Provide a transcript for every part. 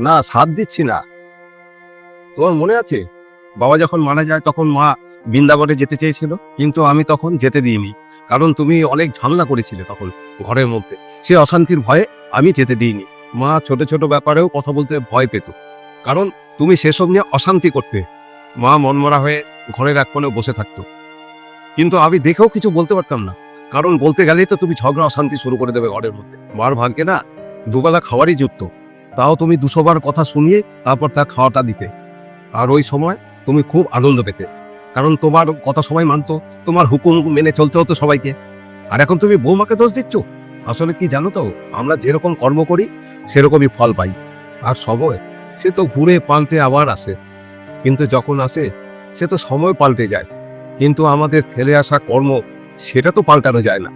না, সাথ দিচ্ছি না। তোমার মনে আছে বাবা যখন মারা যায় তখন মা বৃন্দাবনে যেতে চেয়েছিল, কিন্তু আমি তখন যেতে দিইনি। কারণ তুমি অনেক ঝামেলা করেছিলে তখন ঘরের মধ্যে, সে অশান্তির ভয়ে আমি যেতে দিইনি। মা ছোট ছোট ব্যাপারেও কথা বলতে ভয় পেত, কারণ তুমি সেসব নিয়ে অশান্তি করতে। মা মনমরা হয়ে ঘরের এক কোণে বসে থাকতো, কিন্তু আমি দেখেও কিছু বলতে পারতাম না, কারণ বলতে গেলেই তো তুমি ঝগড়া অশান্তি শুরু করে দেবে ঘরের মধ্যে। মার ভাগ্যে না দুবেলা খাওয়ারই জুটতো, তাও তুমি 200 বার কথা শুনিয়ে তারপর তার খাওয়াটা দিতে। আর ওই সময় তুমি খুব আনন্দ পেতে, কারণ তোমার কথা সবাই মানতো, তোমার হুকুম মেনে চলতে হতো সবাইকে। আর এখন তুমি বৌমাকে দোষ দিচ্ছ। আসলে কি জানো তো, আমরা যেরকম কর্ম করি সেরকমই ফল পাই। আর সময় সে তো ঘুরে পাল্টে আবার আসে, কিন্তু যখন আসে সে তো সময় পাল্টে যায়, কিন্তু আমাদের ফেলে আসা কর্ম সেটা তো পাল্টানো যায় না।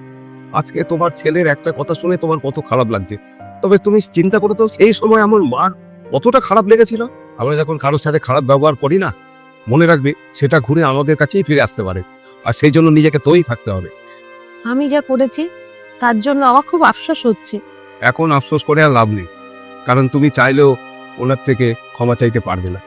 আজকে তোমার ছেলের একটা কথা শুনে তোমার কত খারাপ লাগছে, তবে তুমি চিন্তা করো তো সেই সময় আমার মার কতটা খারাপ লেগেছিল। আমরা যখন কারোর সাথে খারাপ ব্যবহার করি না, মনে রাখবে সেটা ঘুরে আমাদের কাছেই ফিরে আসতে পারে, আর সেই জন্য নিজেকে তৈরি থাকতে হবে। আমি যা করেছি তার জন্য আমার খুব আফসোস হচ্ছে। এখন আফসোস করে আর লাভ নেই, কারণ তুমি চাইলেও ওনার থেকে ক্ষমা চাইতে পারবে না।